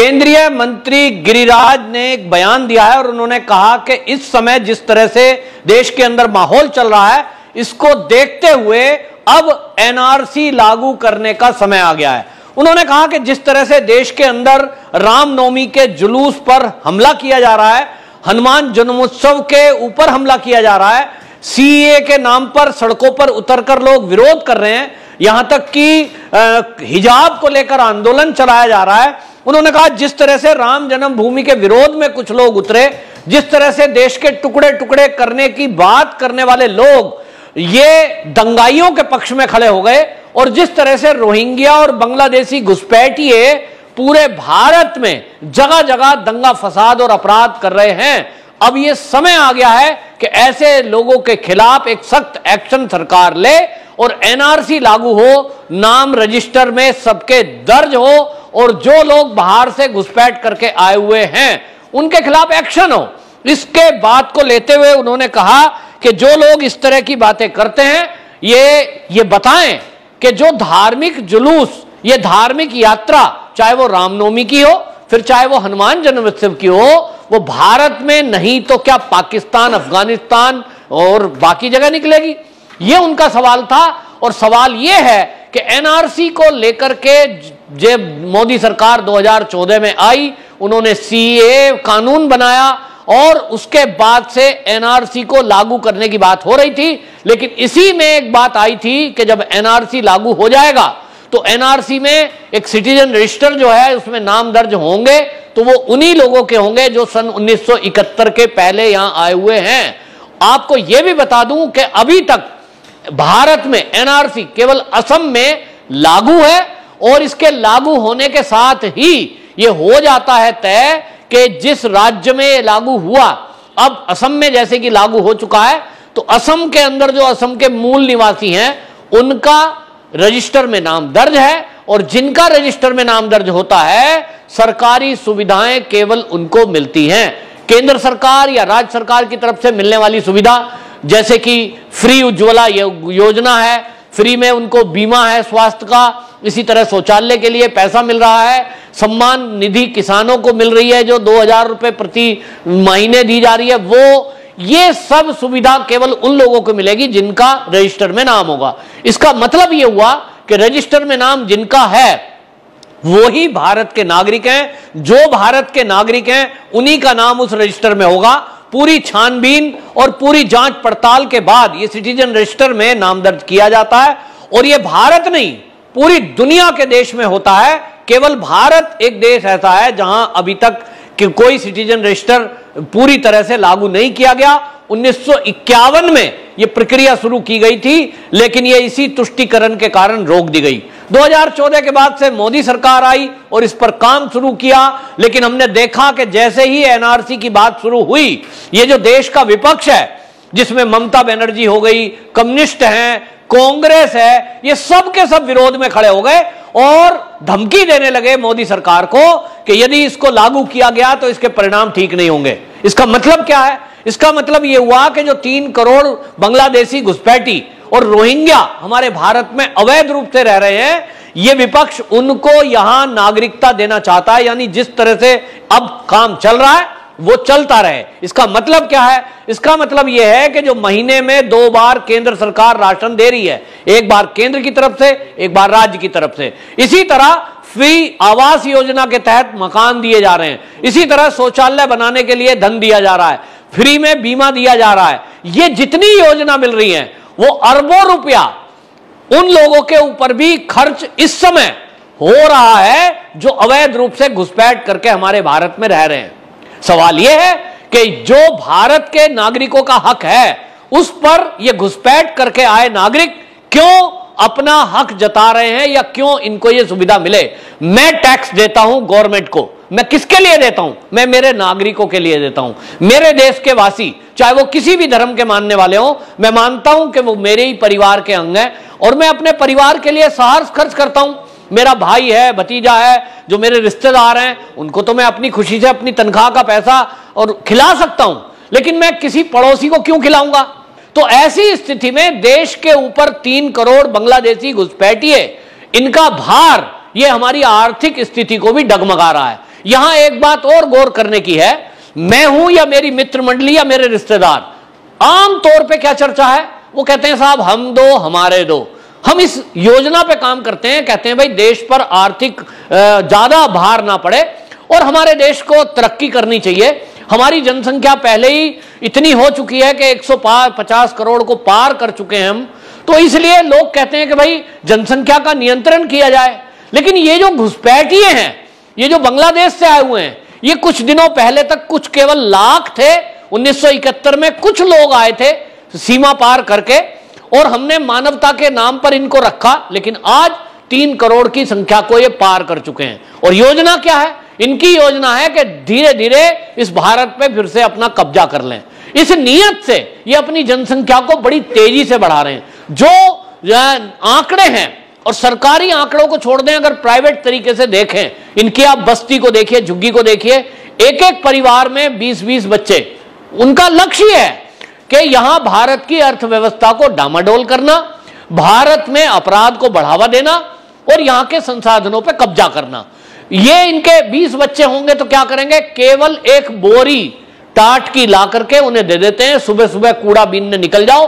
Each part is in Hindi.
केंद्रीय मंत्री गिरिराज ने एक बयान दिया है और उन्होंने कहा कि इस समय जिस तरह से देश के अंदर माहौल चल रहा है, इसको देखते हुए अब एनआरसी लागू करने का समय आ गया है। उन्होंने कहा कि जिस तरह से देश के अंदर रामनवमी के जुलूस पर हमला किया जा रहा है, हनुमान जन्मोत्सव के ऊपर हमला किया जा रहा है, सीएए के नाम पर सड़कों पर उतरकर लोग विरोध कर रहे हैं, यहां तक कि हिजाब को लेकर आंदोलन चलाया जा रहा है। उन्होंने कहा जिस तरह से राम जन्मभूमि के विरोध में कुछ लोग उतरे, जिस तरह से देश के टुकड़े टुकड़े करने की बात करने वाले लोग ये दंगाइयों के पक्ष में खड़े हो गए, और जिस तरह से रोहिंग्या और बांग्लादेशी घुसपैठिए पूरे भारत में जगह जगह दंगा फसाद और अपराध कर रहे हैं, अब यह समय आ गया है कि ऐसे लोगों के खिलाफ एक सख्त एक्शन सरकार ले और एनआरसी लागू हो, नाम रजिस्टर में सबके दर्ज हो, और जो लोग बाहर से घुसपैठ करके आए हुए हैं उनके खिलाफ एक्शन हो। इसके बात को लेते हुए उन्होंने कहा कि जो लोग इस तरह की बातें करते हैं ये बताएं कि जो धार्मिक जुलूस, ये धार्मिक यात्रा, चाहे वो रामनवमी की हो, फिर चाहे वो हनुमान जन्मोत्सव की हो, वो भारत में नहीं तो क्या पाकिस्तान, अफगानिस्तान और बाकी जगह निकलेगी। ये उनका सवाल था। और सवाल ये है कि एनआरसी को लेकर के जब मोदी सरकार 2014 में आई, उन्होंने सीएए कानून बनाया और उसके बाद से एनआरसी को लागू करने की बात हो रही थी। लेकिन इसी में एक बात आई थी कि जब एनआरसी लागू हो जाएगा तो एनआरसी में एक सिटीजन रजिस्टर जो है उसमें नाम दर्ज होंगे, तो वो उन्हीं लोगों के होंगे जो सन 1971 के पहले यहां आए हुए हैं। आपको यह भी बता दूं कि अभी तक भारत में एनआरसी केवल असम में लागू है, और इसके लागू होने के साथ ही यह हो जाता है तय कि जिस राज्य में लागू हुआ, अब असम में जैसे कि लागू हो चुका है, तो असम के अंदर जो असम के मूल निवासी हैं उनका रजिस्टर में नाम दर्ज है, और जिनका रजिस्टर में नाम दर्ज होता है सरकारी सुविधाएं केवल उनको मिलती हैं। केंद्र सरकार या राज्य सरकार की तरफ से मिलने वाली सुविधा जैसे कि फ्री उज्ज्वला योजना है, फ्री में उनको बीमा है स्वास्थ्य का, इसी तरह शौचालय के लिए पैसा मिल रहा है, सम्मान निधि किसानों को मिल रही है जो 2000 रुपए प्रति महीने दी जा रही है, वो ये सब सुविधा केवल उन लोगों को मिलेगी जिनका रजिस्टर में नाम होगा। इसका मतलब ये हुआ कि रजिस्टर में नाम जिनका है वो ही भारत के नागरिक हैं। जो भारत के नागरिक हैं उन्हीं का नाम उस रजिस्टर में होगा। पूरी छानबीन और पूरी जांच पड़ताल के बाद ये सिटीजन रजिस्टर में नाम दर्ज किया जाता है, और ये भारत नहीं पूरी दुनिया के देश में होता है। केवल भारत एक देश ऐसा है जहां अभी तक कि कोई सिटीजन रजिस्टर पूरी तरह से लागू नहीं किया गया। 1951 में यह प्रक्रिया शुरू की गई थी, लेकिन यह इसी तुष्टीकरण के कारण रोक दी गई। 2014 के बाद से मोदी सरकार आई और इस पर काम शुरू किया, लेकिन हमने देखा कि जैसे ही एनआरसी की बात शुरू हुई, ये जो देश का विपक्ष है जिसमें ममता बनर्जी हो गई, कम्युनिस्ट हैं, कांग्रेस है, ये सब के सब विरोध में खड़े हो गए और धमकी देने लगे मोदी सरकार को कि यदि इसको लागू किया गया तो इसके परिणाम ठीक नहीं होंगे। इसका मतलब क्या है? इसका मतलब यह हुआ कि जो 3 करोड़ बांग्लादेशी घुसपैठी और रोहिंग्या हमारे भारत में अवैध रूप से रह रहे हैं, यह विपक्ष उनको यहां नागरिकता देना चाहता है। यानी जिस तरह से अब काम चल रहा है वो चलता रहे। इसका मतलब क्या है? इसका मतलब यह है कि जो महीने में 2 बार केंद्र सरकार राशन दे रही है, एक बार केंद्र की तरफ से, एक बार राज्य की तरफ से, इसी तरह फ्री आवास योजना के तहत मकान दिए जा रहे हैं, इसी तरह शौचालय बनाने के लिए धन दिया जा रहा है, फ्री में बीमा दिया जा रहा है। ये जितनी योजना मिल रही है वो अरबों रुपया उन लोगों के ऊपर भी खर्च इस समय हो रहा है जो अवैध रूप से घुसपैठ करके हमारे भारत में रह रहे हैं। सवाल यह है कि जो भारत के नागरिकों का हक है उस पर ये घुसपैठ करके आए नागरिक क्यों अपना हक जता रहे हैं, या क्यों इनको ये सुविधा मिले? मैं टैक्स देता हूं गवर्नमेंट को, मैं किसके लिए देता हूं? मैं मेरे नागरिकों के लिए देता हूं। मेरे देश के वासी चाहे वो किसी भी धर्म के मानने वाले हो, मैं मानता हूं कि वो मेरे ही परिवार के अंग हैं, और मैं अपने परिवार के लिए सहर्ष खर्च करता हूं। मेरा भाई है, भतीजा है, जो मेरे रिश्तेदार हैं, उनको तो मैं अपनी खुशी से अपनी तनख्वाह का पैसा और खिला सकता हूं, लेकिन मैं किसी पड़ोसी को क्यों खिलाऊंगा? तो ऐसी स्थिति में देश के ऊपर 3 करोड़ बांग्लादेशी घुसपैठिए, इनका भार ये हमारी आर्थिक स्थिति को भी डगमगा रहा है। यहां एक बात और गौर करने की है, मैं हूं या मेरी मित्र मंडली या मेरे रिश्तेदार, आम तौर पे क्या चर्चा है, वो कहते हैं साहब हम दो हमारे दो। हम इस योजना पे काम करते हैं, कहते हैं भाई देश पर आर्थिक ज्यादा भार ना पड़े और हमारे देश को तरक्की करनी चाहिए। हमारी जनसंख्या पहले ही इतनी हो चुकी है कि 150 करोड़ को पार कर चुके हैं हम, तो इसलिए लोग कहते हैं कि भाई जनसंख्या का नियंत्रण किया जाए। लेकिन ये जो घुसपैठिए हैं, ये जो बांग्लादेश से आए हुए हैं, ये कुछ दिनों पहले तक कुछ केवल लाख थे, 1971 में कुछ लोग आए थे सीमा पार करके और हमने मानवता के नाम पर इनको रखा, लेकिन आज 3 करोड़ की संख्या को ये पार कर चुके हैं। और योजना क्या है इनकी? योजना है कि धीरे धीरे इस भारत पे फिर से अपना कब्जा कर लें। इस नियत से ये अपनी जनसंख्या को बड़ी तेजी से बढ़ा रहे हैं। जो आंकड़े हैं, और सरकारी आंकड़ों को छोड़ दें, अगर प्राइवेट तरीके से देखें, इनकी आप बस्ती को देखिए, झुग्गी को देखिए, एक एक परिवार में 20-20 बच्चे। उनका लक्ष्य है कि यहां भारत की अर्थव्यवस्था को डामाडोल करना, भारत में अपराध को बढ़ावा देना और यहां के संसाधनों पर कब्जा करना। ये इनके 20 बच्चे होंगे तो क्या करेंगे, केवल एक बोरी टाट की ला करके उन्हें दे देते हैं, सुबह सुबह कूड़ा बीनने निकल जाओ।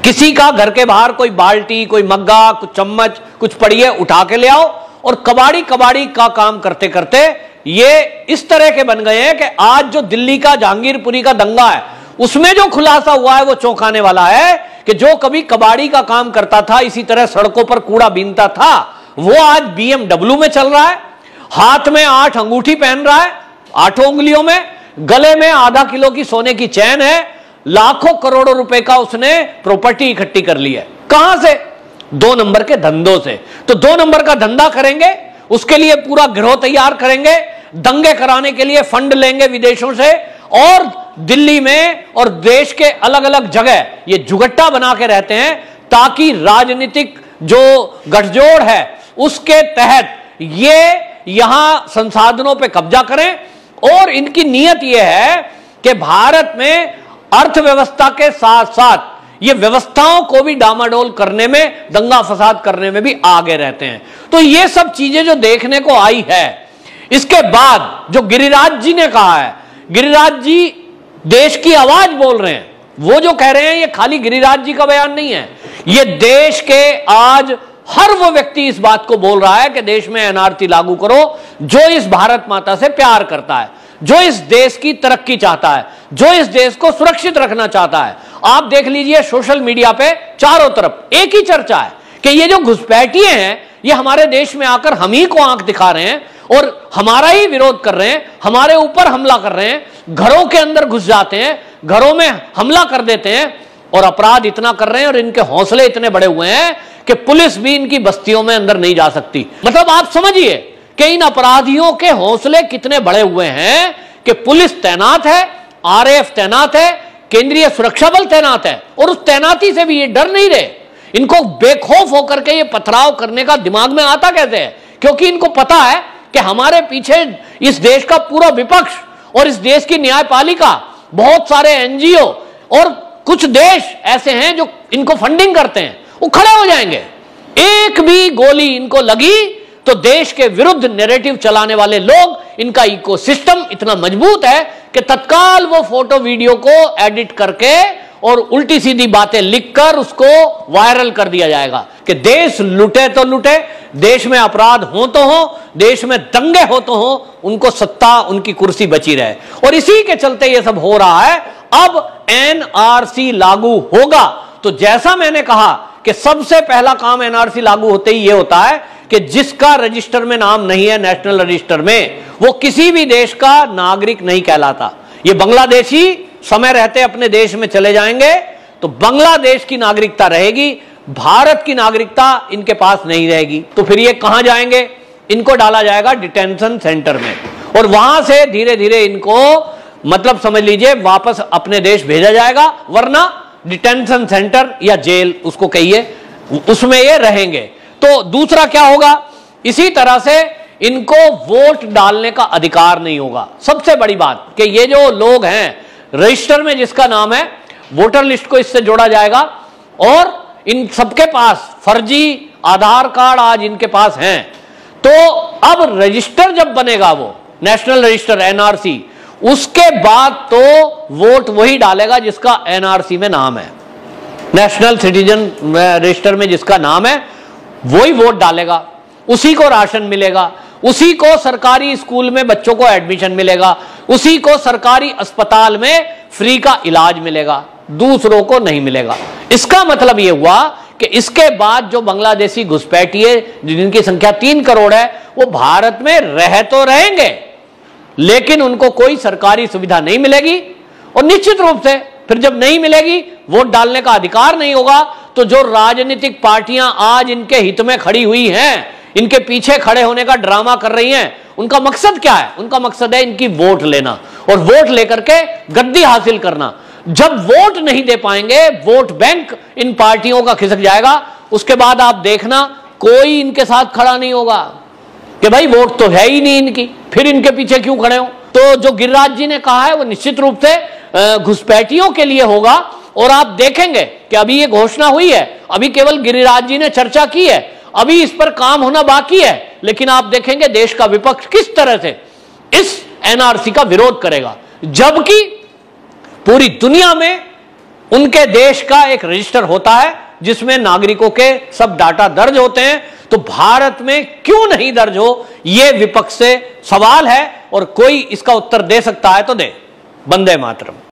किसी का घर के बाहर कोई बाल्टी, कोई मग्गा, कुछ चम्मच, कुछ पड़ी है, उठा के ले आओ। और कबाड़ी कबाड़ी का काम करते करते ये इस तरह के बन गए हैं कि आज जो दिल्ली का जहांगीरपुरी का दंगा है, उसमें जो खुलासा हुआ है वो चौंकाने वाला है कि जो कभी कबाड़ी का काम करता था, इसी तरह सड़कों पर कूड़ा बीनता था, वो आज BMW में चल रहा है, हाथ में 8 अंगूठी पहन रहा है, 8 उंगलियों में, गले में आधा किलो की सोने की चैन है, लाखों करोड़ों रुपए का उसने प्रॉपर्टी इकट्ठी कर ली है। कहां से? 2 नंबर के धंधों से। तो 2 नंबर का धंधा करेंगे, उसके लिए पूरा गिरोह तैयार करेंगे, दंगे कराने के लिए फंड लेंगे विदेशों से, और दिल्ली में और देश के अलग अलग जगह ये जुगट्टा बना के रहते हैं ताकि राजनीतिक जो गठजोड़ है उसके तहत ये यहां संसाधनों पे कब्जा करें। और इनकी नीयत यह है कि भारत में अर्थव्यवस्था के साथ साथ ये व्यवस्थाओं को भी डामाडोल करने में, दंगा फसाद करने में भी आगे रहते हैं। तो ये सब चीजें जो देखने को आई है, इसके बाद जो गिरिराज जी ने कहा है, गिरिराज जी देश की आवाज बोल रहे हैं। वो जो कह रहे हैं ये खाली गिरिराज जी का बयान नहीं है, ये देश के आज हर वो व्यक्ति इस बात को बोल रहा है कि देश में एनआरसी लागू करो जो इस भारत माता से प्यार करता है, जो इस देश की तरक्की चाहता है, जो इस देश को सुरक्षित रखना चाहता है। आप देख लीजिए सोशल मीडिया पे चारों तरफ एक ही चर्चा है कि ये जो घुसपैठिए हैं ये हमारे देश में आकर हम ही को आंख दिखा रहे हैं और हमारा ही विरोध कर रहे हैं, हमारे ऊपर हमला कर रहे हैं, घरों के अंदर घुस जाते हैं, घरों में हमला कर देते हैं और अपराध इतना कर रहे हैं और इनके हौसले इतने बड़े हुए हैं कि पुलिस भी इनकी बस्तियों में अंदर नहीं जा सकती। मतलब आप समझिए कि इन अपराधियों के हौसले कितने बड़े हुए हैं कि पुलिस तैनात है, आरएएफ तैनात है, केंद्रीय सुरक्षा बल तैनात है, और उस तैनाती से भी ये डर नहीं रहे। इनको बेखौफ होकर के ये पथराव करने का दिमाग में आता कैसे है? क्योंकि इनको पता है कि हमारे पीछे इस देश का पूरा विपक्ष और इस देश की न्यायपालिका, बहुत सारे एनजीओ और कुछ देश ऐसे हैं जो इनको फंडिंग करते हैं, वो खड़े हो जाएंगे। एक भी गोली इनको लगी तो देश के विरुद्ध नैरेटिव चलाने वाले लोग, इनका इकोसिस्टम इतना मजबूत है कि तत्काल वो फोटो वीडियो को एडिट करके और उल्टी सीधी बातें लिखकर उसको वायरल कर दिया जाएगा कि देश लुटे तो लुटे, देश में अपराध हो तो हो, देश में दंगे हो तो हो, उनको सत्ता, उनकी कुर्सी बची रहे। और इसी के चलते ये सब हो रहा है। अब एनआरसी लागू होगा तो जैसा मैंने कहा कि सबसे पहला काम एनआरसी लागू होते ही ये होता है कि जिसका रजिस्टर में नाम नहीं है, नेशनल रजिस्टर में, वो किसी भी देश का नागरिक नहीं कहलाता। ये बांग्लादेशी समय रहते अपने देश में चले जाएंगे तो बांग्लादेश की नागरिकता रहेगी, भारत की नागरिकता इनके पास नहीं रहेगी। तो फिर ये कहां जाएंगे? इनको डाला जाएगा डिटेंशन सेंटर में और वहां से धीरे धीरे इनको, मतलब समझ लीजिए, वापस अपने देश भेजा जाएगा, वरना डिटेंशन सेंटर या जेल उसको कहिए, उसमें ये रहेंगे। तो दूसरा क्या होगा? इसी तरह से इनको वोट डालने का अधिकार नहीं होगा। सबसे बड़ी बात कि ये जो लोग हैं रजिस्टर में जिसका नाम है, वोटर लिस्ट को इससे जोड़ा जाएगा और इन सबके पास फर्जी आधार कार्ड आज इनके पास हैं। तो अब रजिस्टर जब बनेगा वो, नेशनल रजिस्टर एनआरसी, उसके बाद तो वोट वही डालेगा जिसका एनआरसी में नाम है, नेशनल सिटीजन रजिस्टर में जिसका नाम है वही वोट डालेगा, उसी को राशन मिलेगा, उसी को सरकारी स्कूल में बच्चों को एडमिशन मिलेगा, उसी को सरकारी अस्पताल में फ्री का इलाज मिलेगा, दूसरों को नहीं मिलेगा। इसका मतलब यह हुआ कि इसके बाद जो बांग्लादेशी घुसपैठिए जिनकी संख्या 3 करोड़ है वो भारत में रह तो रहेंगे लेकिन उनको कोई सरकारी सुविधा नहीं मिलेगी, और निश्चित रूप से फिर जब नहीं मिलेगी, वोट डालने का अधिकार नहीं होगा, तो जो राजनीतिक पार्टियां आज इनके हित में खड़ी हुई हैं, इनके पीछे खड़े होने का ड्रामा कर रही हैं, उनका मकसद क्या है? उनका मकसद है इनकी वोट लेना और वोट लेकर के गद्दी हासिल करना। जब वोट नहीं दे पाएंगे, वोट बैंक इन पार्टियों का खिसक जाएगा, उसके बाद आप देखना कोई इनके साथ खड़ा नहीं होगा कि भाई वोट तो है ही नहीं इनकी, फिर इनके पीछे क्यों खड़े हो। तो जो गिरिराज जी ने कहा है वो निश्चित रूप से घुसपैठियों के लिए होगा, और आप देखेंगे कि अभी ये घोषणा हुई है, अभी केवल गिरिराज जी ने चर्चा की है, अभी इस पर काम होना बाकी है, लेकिन आप देखेंगे देश का विपक्ष किस तरह से इस एनआरसी का विरोध करेगा, जबकि पूरी दुनिया में उनके देश का एक रजिस्टर होता है जिसमें नागरिकों के सब डाटा दर्ज होते हैं। तो भारत में क्यों नहीं दर्ज हो, यह विपक्ष से सवाल है, और कोई इसका उत्तर दे सकता है तो दे। वंदे मातरम।